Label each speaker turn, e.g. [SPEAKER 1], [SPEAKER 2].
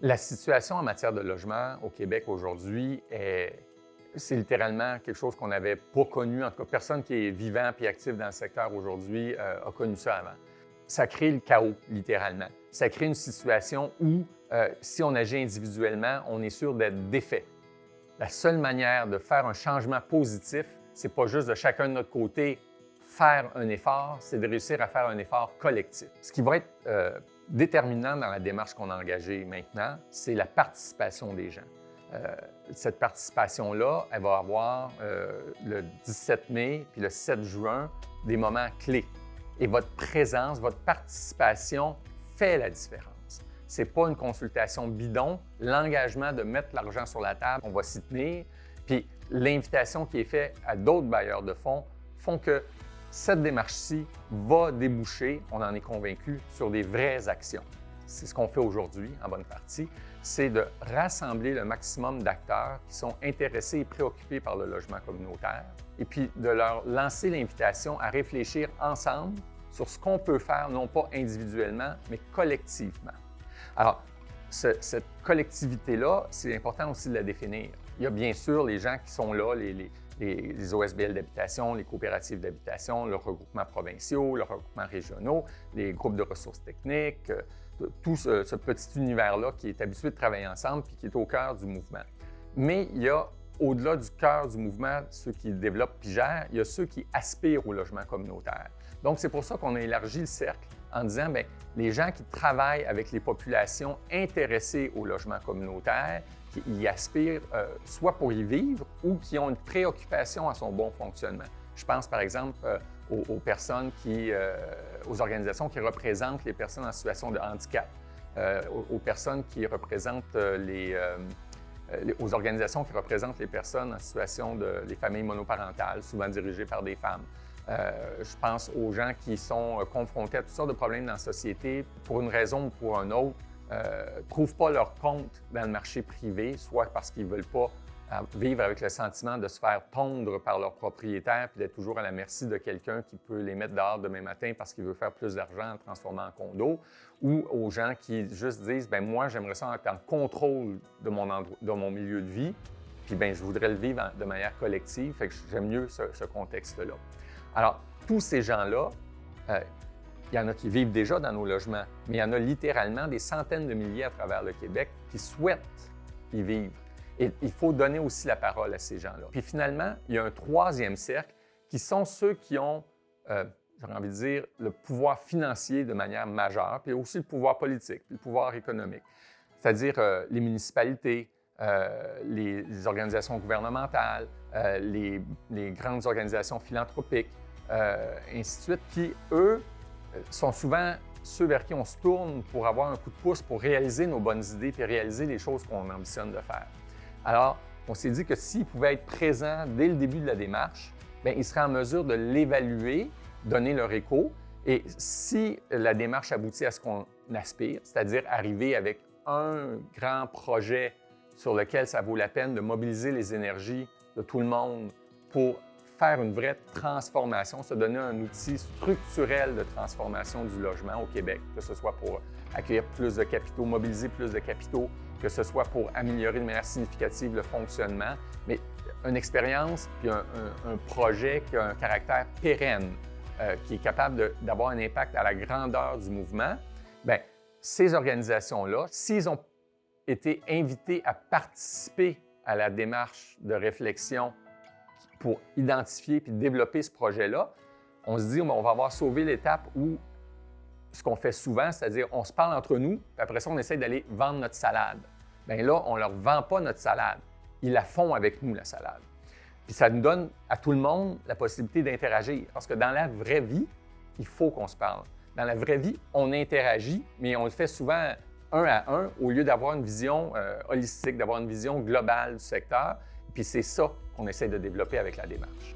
[SPEAKER 1] La situation en matière de logement au Québec aujourd'hui, c'est littéralement quelque chose qu'on n'avait pas connu. En tout cas, personne qui est vivant et actif dans le secteur aujourd'hui a connu ça avant. Ça crée le chaos, littéralement. Ça crée une situation où, si on agit individuellement, on est sûr d'être défait. La seule manière de faire un changement positif, c'est pas juste de chacun de notre côté faire un effort, c'est de réussir à faire un effort collectif. Ce qui va être déterminant dans la démarche qu'on a engagée maintenant, c'est la participation des gens. Cette participation-là, elle va avoir le 17 mai puis le 7 juin des moments clés. Et votre présence, votre participation fait la différence. Ce n'est pas une consultation bidon. L'engagement de mettre l'argent sur la table, on va s'y tenir. Puis l'invitation qui est faite à d'autres bailleurs de fonds font que cette démarche-ci va déboucher, on en est convaincu, sur des vraies actions. C'est ce qu'on fait aujourd'hui, en bonne partie, c'est de rassembler le maximum d'acteurs qui sont intéressés et préoccupés par le logement communautaire et puis de leur lancer l'invitation à réfléchir ensemble sur ce qu'on peut faire, non pas individuellement, mais collectivement. Alors, cette collectivité-là, c'est important aussi de la définir. Il y a bien sûr les gens qui sont là, les OSBL d'habitation, les coopératives d'habitation, leurs regroupements provinciaux, leurs regroupements régionaux, les groupes de ressources techniques, tout ce petit univers-là qui est habitué de travailler ensemble et qui est au cœur du mouvement. Mais il y a, au-delà du cœur du mouvement, ceux qui le développent et gèrent, il y a ceux qui aspirent au logement communautaire. Donc, c'est pour ça qu'on a élargi le cercle en disant, bien, les gens qui travaillent avec les populations intéressées au logement communautaire, qui y aspirent soit pour y vivre ou qui ont une préoccupation à son bon fonctionnement. Je pense, par exemple, aux personnes aux organisations qui représentent les personnes en situation de handicap, aux personnes qui représentent aux organisations qui représentent les personnes en situation les familles monoparentales, souvent dirigées par des femmes. Je pense aux gens qui sont confrontés à toutes sortes de problèmes dans la société, pour une raison ou pour une autre, ne trouvent pas leur compte dans le marché privé, soit parce qu'ils ne veulent pas vivre avec le sentiment de se faire tondre par leur propriétaire puis d'être toujours à la merci de quelqu'un qui peut les mettre dehors demain matin parce qu'il veut faire plus d'argent en transformant en condo, ou aux gens qui juste disent « bien moi, j'aimerais ça être en contrôle de mon milieu de vie, puis bien je voudrais le vivre de manière collective, fait que j'aime mieux ce contexte-là. » Alors, tous ces gens-là, il y en a qui vivent déjà dans nos logements, mais il y en a littéralement des centaines de milliers à travers le Québec qui souhaitent y vivre. Et il faut donner aussi la parole à ces gens-là. Puis finalement, il y a un troisième cercle qui sont ceux qui ont, j'aurais envie de dire, le pouvoir financier de manière majeure, puis aussi le pouvoir politique, puis le pouvoir économique. C'est-à-dire les municipalités, les organisations gouvernementales, les grandes organisations philanthropiques, ainsi de suite, qui, eux, sont souvent ceux vers qui on se tourne pour avoir un coup de pouce pour réaliser nos bonnes idées puis réaliser les choses qu'on ambitionne de faire. Alors, on s'est dit que s'ils pouvaient être présents dès le début de la démarche, bien, ils seraient en mesure de l'évaluer, donner leur écho, et si la démarche aboutit à ce qu'on aspire, c'est-à-dire arriver avec un grand projet sur lequel ça vaut la peine de mobiliser les énergies de tout le monde pour faire une vraie transformation, se donner un outil structurel de transformation du logement au Québec, que ce soit pour accueillir plus de capitaux, mobiliser plus de capitaux, que ce soit pour améliorer de manière significative le fonctionnement, mais une expérience puis un projet qui a un caractère pérenne, qui est capable d'avoir un impact à la grandeur du mouvement, bien, ces organisations-là, s'ils ont été invités à participer à la démarche de réflexion pour identifier puis développer ce projet-là, on se dit on va avoir sauvé l'étape où ce qu'on fait souvent, c'est-à-dire on se parle entre nous, puis après ça, on essaie d'aller vendre notre salade. Bien là, on ne leur vend pas notre salade. Ils la font avec nous, la salade. Puis ça nous donne à tout le monde la possibilité d'interagir. Parce que dans la vraie vie, il faut qu'on se parle. Dans la vraie vie, on interagit, mais on le fait souvent un à un au lieu d'avoir une vision holistique, d'avoir une vision globale du secteur. Puis c'est ça qu'on essaie de développer avec la démarche.